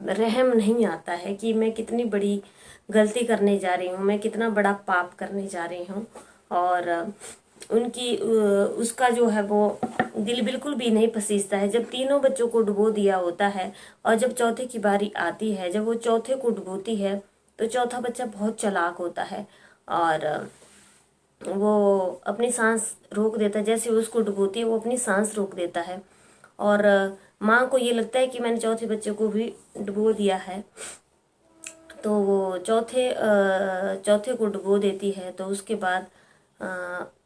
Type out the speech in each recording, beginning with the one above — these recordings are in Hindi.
रहम नहीं आता है कि मैं कितनी बड़ी गलती करने जा रही हूँ, मैं कितना बड़ा पाप करने जा रही हूँ। और उसका जो है वो दिल बिल्कुल भी नहीं पसीजता है। जब तीनों बच्चों को डुबो दिया होता है और जब चौथे की बारी आती है, जब वो चौथे को डुबोती है, तो चौथा बच्चा बहुत चालाक होता है और वो अपनी सांस रोक देता है। जैसे उसको डुबोती है वो अपनी सांस रोक देता है और माँ को ये लगता है कि मैंने चौथे बच्चे को भी डुबो दिया है, तो वो चौथे को डुबो देती है। तो उसके बाद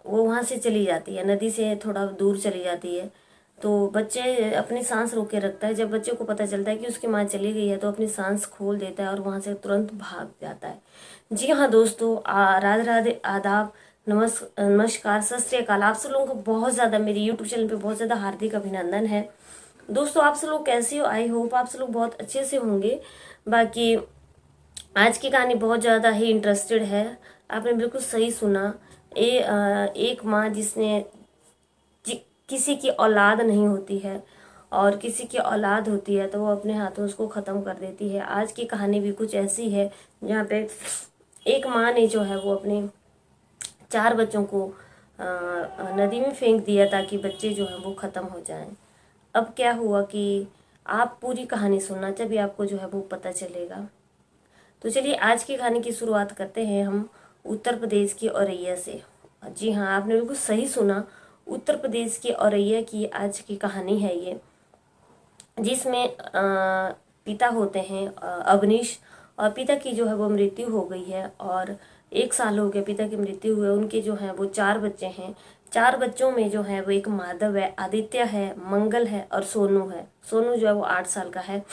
वो वहाँ से चली जाती है, नदी से थोड़ा दूर चली जाती है। तो बच्चे अपनी सांस रोक के रखता है। जब बच्चे को पता चलता है कि उसकी माँ चली गई है तो अपनी सांस खोल देता है और वहाँ से तुरंत भाग जाता है। जी हाँ दोस्तों, राधे राधे, आदाब, नमस्कार, सत श्री अकाल। आप सब लोगों को बहुत ज़्यादा मेरे यूट्यूब चैनल पे बहुत ज़्यादा हार्दिक अभिनंदन है। दोस्तों आप सब लोग कैसे हो? आई होप आप सब लोग बहुत अच्छे से होंगे। बाकी आज की कहानी बहुत ज़्यादा ही इंटरेस्टेड है। आपने बिल्कुल सही सुना। एक माँ जिसने किसी की औलाद नहीं होती है और किसी की औलाद होती है तो वो अपने हाथों उसको ख़त्म कर देती है। आज की कहानी भी कुछ ऐसी है जहाँ पे एक माँ ने जो है वो अपने 4 बच्चों को नदी में फेंक दिया ताकि बच्चे जो हैं वो ख़त्म हो जाएं। अब क्या हुआ कि आप पूरी कहानी सुनना, तभी आपको जो है वो पता चलेगा। तो चलिए आज की कहानी की शुरुआत करते हैं हम उत्तर प्रदेश के औरैया से। जी हाँ, आपने बिल्कुल सही सुना, उत्तर प्रदेश के औरैया की आज की कहानी है ये, जिसमें पिता होते हैं अवनीश, और पिता की जो है वो मृत्यु हो गई है और 1 साल हो गया पिता की मृत्यु हुए। उनके जो हैं वो 4 बच्चे हैं। 4 बच्चों में जो है वो एक माधव है, आदित्य है, मंगल है और सोनू है। सोनू जो है वो 8 साल का है।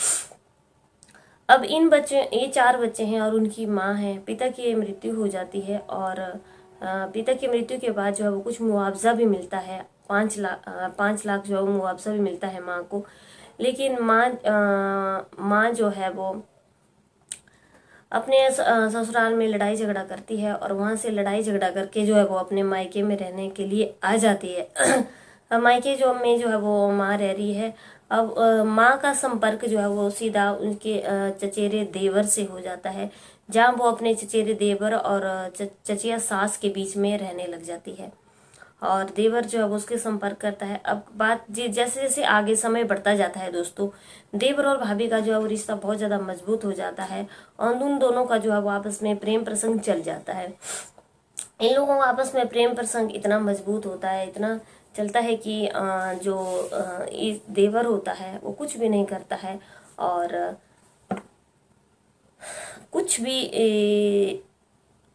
अब ये 4 बच्चे हैं और उनकी माँ है। पिता की मृत्यु हो जाती है और पिता की मृत्यु के बाद जो है वो कुछ मुआवजा भी मिलता है। 5 लाख जो है वो मुआवजा भी मिलता है माँ को। लेकिन माँ जो है वो अपने ससुराल में लड़ाई झगड़ा करती है और वहाँ से लड़ाई झगड़ा करके जो है वो अपने मायके में रहने के लिए आ जाती है। मायके जो है वो माँ रह रही है। अब माँ का संपर्क जो है वो सीधा उनके चचेरे देवर से हो जाता है, जहाँ वो अपने चचेरे देवर और चचिया सास के बीच में रहने लग जाती है और देवर जो है वो उसके संपर्क करता है। अब बात जैसे जैसे आगे समय बढ़ता जाता है दोस्तों, देवर और भाभी का जो है वो रिश्ता बहुत ज़्यादा मजबूत हो जाता है और उन दोनों का जो है वो आपस में प्रेम प्रसंग चल जाता है। इन लोगों का आपस में प्रेम प्रसंग इतना मजबूत होता है, इतना चलता है कि इस देवर होता है वो कुछ भी नहीं करता है और कुछ भी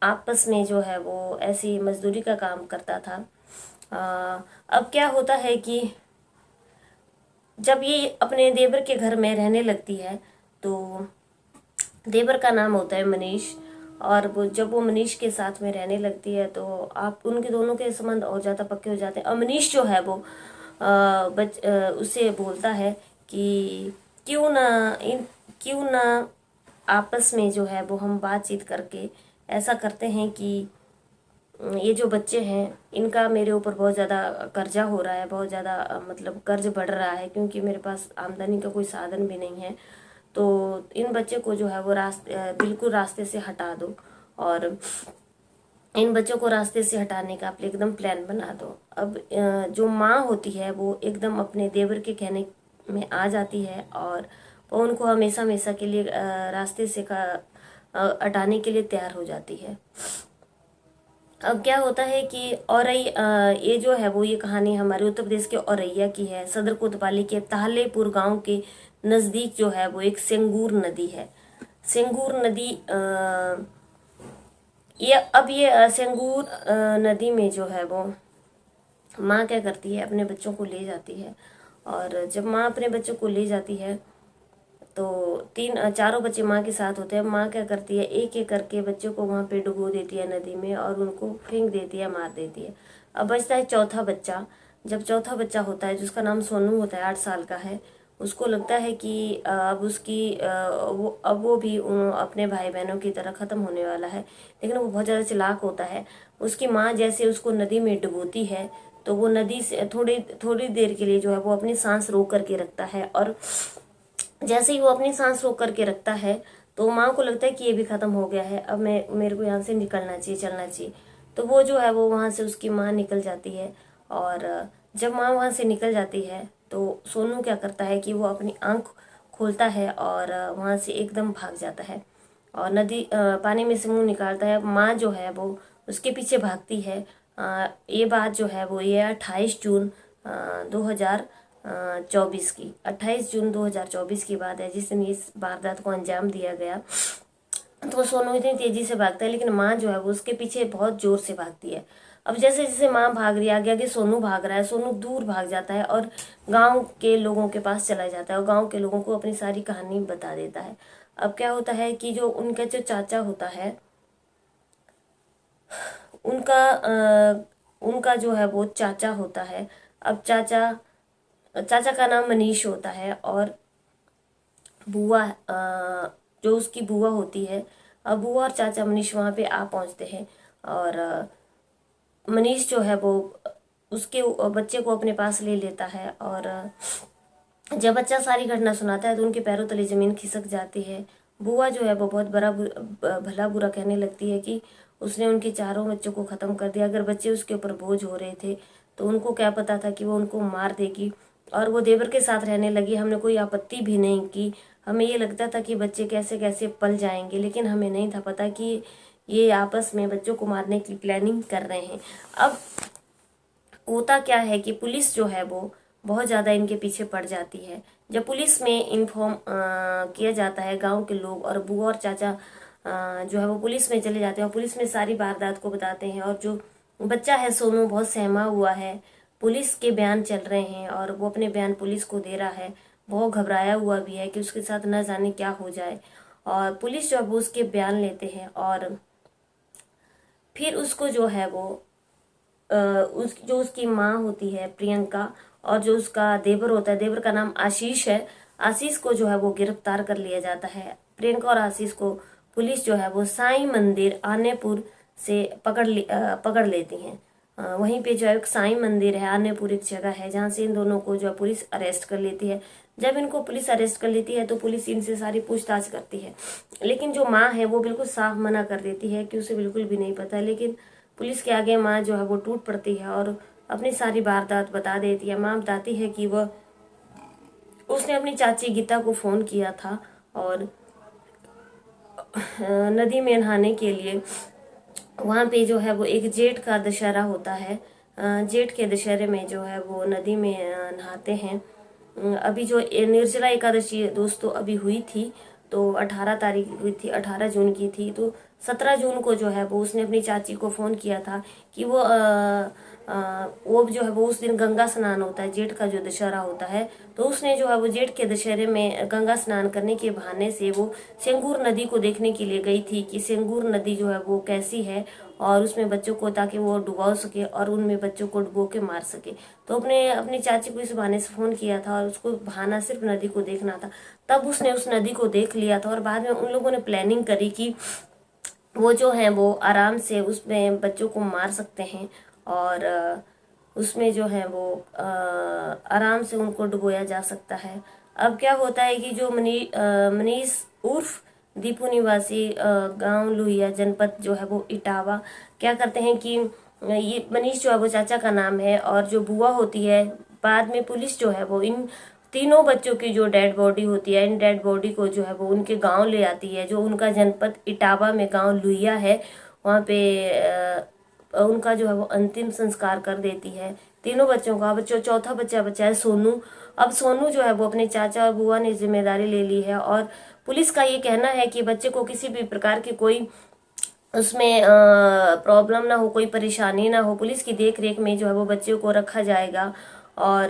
आपस में जो है वो ऐसी मजदूरी का काम करता था। अब क्या होता है कि जब ये अपने देवर के घर में रहने लगती है तो देवर का नाम होता है मनीष, और जब वो मनीष के साथ में रहने लगती है तो आप उनके दोनों के संबंध और ज़्यादा पक्के हो जाते हैं। और मनीष जो है वो उसे बोलता है कि क्यों ना आपस में जो है वो हम बातचीत करके ऐसा करते हैं कि ये जो बच्चे हैं इनका मेरे ऊपर बहुत ज़्यादा कर्जा हो रहा है, बहुत ज़्यादा मतलब कर्ज बढ़ रहा है, क्योंकि मेरे पास आमदनी का कोई साधन भी नहीं है। तो इन बच्चे को जो है वो बिल्कुल रास्ते से हटा दो और इन बच्चों को रास्ते से हटाने का आप एकदम प्लान बना दो। अब जो माँ होती है वो एकदम अपने देवर के कहने में आ जाती है और वो उनको हमेशा हमेशा के लिए रास्ते से हटाने के लिए तैयार हो जाती है। अब क्या होता है कि ये जो है वो ये कहानी हमारे उत्तर प्रदेश के औरैया की है। सदर कोतवाली के ताहलेपुर गांव के नज़दीक जो है वो एक सेंगूर नदी है। सेंगूर नदी ये सेंगूर नदी में जो है वो माँ क्या करती है, अपने बच्चों को ले जाती है। और जब माँ अपने बच्चों को ले जाती है तो चारों बच्चे माँ के साथ होते हैं। माँ क्या करती है, एक एक करके बच्चों को वहाँ पे डुबो देती है नदी में और उनको फेंक देती है, मार देती है। अब बचता है चौथा बच्चा। जब चौथा बच्चा होता है जिसका नाम सोनू होता है, 8 साल का है, उसको लगता है कि अब वो भी अपने भाई बहनों की तरह ख़त्म होने वाला है। लेकिन वो बहुत ज़्यादा चालाक होता है। उसकी माँ जैसे उसको नदी में डुबोती है तो वो नदी से थोड़ी देर के लिए जो है वो अपनी सांस रोक करके रखता है और जैसे ही वो अपनी सांस रोक करके रखता है तो माँ को लगता है कि ये भी खत्म हो गया है, अब मेरे को यहाँ से निकलना चाहिए, चलना चाहिए। तो वो जो है वो वहाँ से उसकी माँ निकल जाती है। और जब माँ वहाँ से निकल जाती है तो सोनू क्या करता है कि वो अपनी आंख खोलता है और वहाँ से एकदम भाग जाता है और नदी पानी में से मुंह निकालता है। माँ जो है वो उसके पीछे भागती है। ये बात जो है वो ये 28 जून 2024 की 28 जून 2024 की बात है, जिस दिन इस वारदात को अंजाम दिया गया। तो सोनू इतनी तेजी से भागता है, लेकिन माँ जो है वो उसके पीछे बहुत जोर से भागती है। अब जैसे जैसे माँ भाग रही है, आगे आगे सोनू भाग रहा है। सोनू दूर भाग जाता है और गांव के लोगों के पास चला जाता है और गांव के लोगों को अपनी सारी कहानी बता देता है। अब क्या होता है कि जो उनका जो चाचा होता है उनका जो है वो चाचा होता है। अब चाचा का नाम मनीष होता है और बुआ जो उसकी बुआ होती है। अब बुआ और चाचा मनीष वहाँ पे आ पहुँचते हैं और मनीष जो है वो उसके बच्चे को अपने पास ले लेता है। और जब बच्चा सारी घटना सुनाता है तो उनके पैरों तले जमीन खिसक जाती है। बुआ जो है वो बहुत भला बुरा कहने लगती है कि उसने उनके चारों बच्चों को ख़त्म कर दिया। अगर बच्चे उसके ऊपर बोझ हो रहे थे तो उनको क्या पता था कि वो उनको मार देगी। और वो देवर के साथ रहने लगी, हमने कोई आपत्ति भी नहीं की। हमें ये लगता था कि बच्चे कैसे कैसे पल जाएंगे, लेकिन हमें नहीं था पता कि ये आपस में बच्चों को मारने की प्लानिंग कर रहे हैं। अब होता क्या है कि पुलिस जो है वो बहुत ज़्यादा इनके पीछे पड़ जाती है। जब पुलिस में इन्फॉर्म किया जाता है, गांव के लोग और बुआ और चाचा जो है वो पुलिस में चले जाते हैं और पुलिस में सारी वारदात को बताते हैं। और जो बच्चा है सोनू बहुत सहमा हुआ है, पुलिस के बयान चल रहे हैं और वो अपने बयान पुलिस को दे रहा है। बहुत घबराया हुआ भी है कि उसके साथ न जाने क्या हो जाए। और पुलिस जो है वो उसके बयान लेते हैं और फिर उसको जो है वो जो उसकी माँ होती है प्रियंका और जो उसका देवर होता है, देवर का नाम आशीष है, आशीष को जो है वो गिरफ्तार कर लिया जाता है। प्रियंका और आशीष को पुलिस जो है वो साईं मंदिर आनेपुर से पकड़ लेती हैं। वहीं पे जो है एक साईं मंदिर है, आनेपुर एक जगह है जहाँ से इन दोनों को जो है पुलिस अरेस्ट कर लेती है। जब इनको पुलिस अरेस्ट कर लेती है तो पुलिस इनसे सारी पूछताछ करती है, लेकिन जो माँ है वो बिल्कुल साफ मना कर देती है कि उसे बिल्कुल भी नहीं पता है। लेकिन पुलिस के आगे माँ जो है वो टूट पड़ती है और अपनी सारी वारदात बता देती है। माँ बताती है कि वह उसने अपनी चाची गीता को फ़ोन किया था और नदी में नहाने के लिए वहाँ पे जो है वो एक जेठ का दशहरा होता है। जेठ के दशहरे में जो है वो नदी में नहाते हैं। अभी जो निर्जला एकादशी दोस्तों अभी हुई थी तो 18 तारीख हुई थी, 18 जून की थी। तो 17 जून को जो है वो उसने अपनी चाची को फ़ोन किया था कि वो जो है वो उस दिन गंगा स्नान होता है, जेठ का जो दशहरा होता है। तो उसने जो है वो जेठ के दशहरे में गंगा स्नान करने के बहाने से वो सेंगूर नदी को देखने के लिए गई थी कि सेंगूर नदी जो है वो कैसी है और उसमें बच्चों को, ताकि वो डुबा सके और उनमें बच्चों को डुबो के मार सके। तो अपनी चाची को इस बहाने से फ़ोन किया था और उसको बहाना सिर्फ नदी को देखना था। तब उसने उस नदी को देख लिया था और बाद में उन लोगों ने प्लानिंग करी कि वो जो है वो आराम से उसमें बच्चों को मार सकते हैं और उसमें जो है वो आराम से उनको डुबोया जा सकता है। अब क्या होता है कि जो मनीष उर्फ दीपू निवासी गांव लोहिया जनपद जो है वो इटावा क्या करते हैं कि ये मनीष जो है वो चाचा का नाम है और जो बुआ होती है, बाद में पुलिस जो है वो इन तीनों बच्चों की जो डेड बॉडी होती है, इन डेड बॉडी को जो है वो उनके गांव ले आती है। जो उनका जनपद इटावा में गांव लुहिया है, वहाँ पे उनका जो है वो अंतिम संस्कार कर देती है तीनों बच्चों का। बच्चों चौथा बच्चा बचा है सोनू। अब सोनू जो है वो अपने चाचा और बुआ ने जिम्मेदारी ले ली है और पुलिस का ये कहना है कि बच्चे को किसी भी प्रकार की कोई उसमें प्रॉब्लम ना हो, कोई परेशानी ना हो। पुलिस की देख रेख में जो है वो बच्चों को रखा जाएगा। और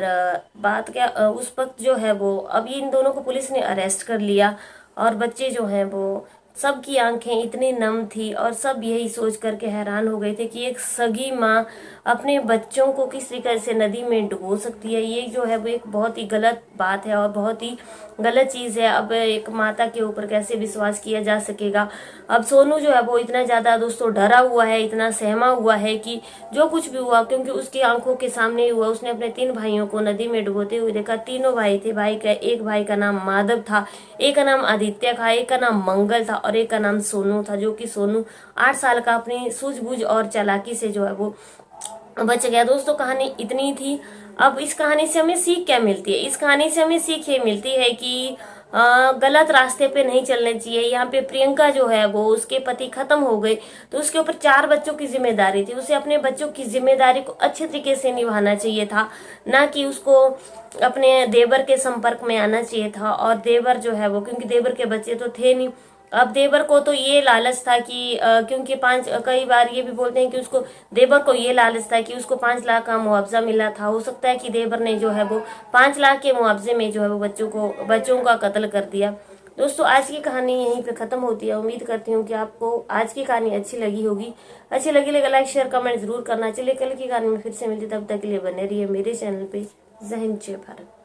बात क्या उस वक्त जो है वो अब इन दोनों को पुलिस ने अरेस्ट कर लिया और बच्चे जो हैं वो सबकी आंखें इतनी नम थी और सब यही सोच करके हैरान हो गए थे कि एक सगी माँ अपने बच्चों को किस तरीके से नदी में डुबो सकती है। ये जो है वो एक बहुत ही गलत बात है और बहुत ही गलत चीज है। अब एक माता के ऊपर कैसे विश्वास किया जा सकेगा। अब सोनू जो है वो इतना ज्यादा दोस्तों डरा हुआ है, इतना सहमा हुआ है कि जो कुछ भी हुआ, क्योंकि उसकी आंखों के सामने ही हुआ। उसने अपने 3 भाइयों को नदी में डुबोते हुए देखा। तीनों भाई थे। एक भाई का नाम माधव था, एक का नाम आदित्य था, एक का नाम मंगल था और एक का नाम सोनू था, जो कि सोनू 8 साल का अपनी सूझबूझ और चालाकी से जो है वो बच गया। दोस्तों कहानी इतनी थी। अब इस कहानी से हमें सीख क्या मिलती है? इस कहानी से हमें सीख ये मिलती है कि गलत रास्ते पे नहीं चलने चाहिए। यहाँ पे प्रियंका जो है वो, उसके पति खत्म हो गए तो उसके ऊपर 4 बच्चों की जिम्मेदारी थी। उसे अपने बच्चों की जिम्मेदारी को अच्छे तरीके से निभाना चाहिए था, ना कि उसको अपने देवर के संपर्क में आना चाहिए था। और देवर जो है वो, क्योंकि देवर के बच्चे तो थे नहीं, अब देवर को तो ये लालच था कि क्योंकि कई बार ये भी बोलते हैं कि उसको, देवर को ये लालच था कि उसको 5 लाख का मुआवजा मिला था। हो सकता है कि देवर ने जो है वो 5 लाख के मुआवजे में जो है वो बच्चों का कत्ल कर दिया। दोस्तों आज की कहानी यहीं पे खत्म होती है। उम्मीद करती हूँ कि आपको आज की कहानी अच्छी लगी होगी। अच्छी लगी लाइक शेयर कमेंट जरूर करना। चलिए कल की कहानी में फिर से मिलती, तब तक के लिए बने रहिए मेरे चैनल पे। जय हिंद, जय भारत।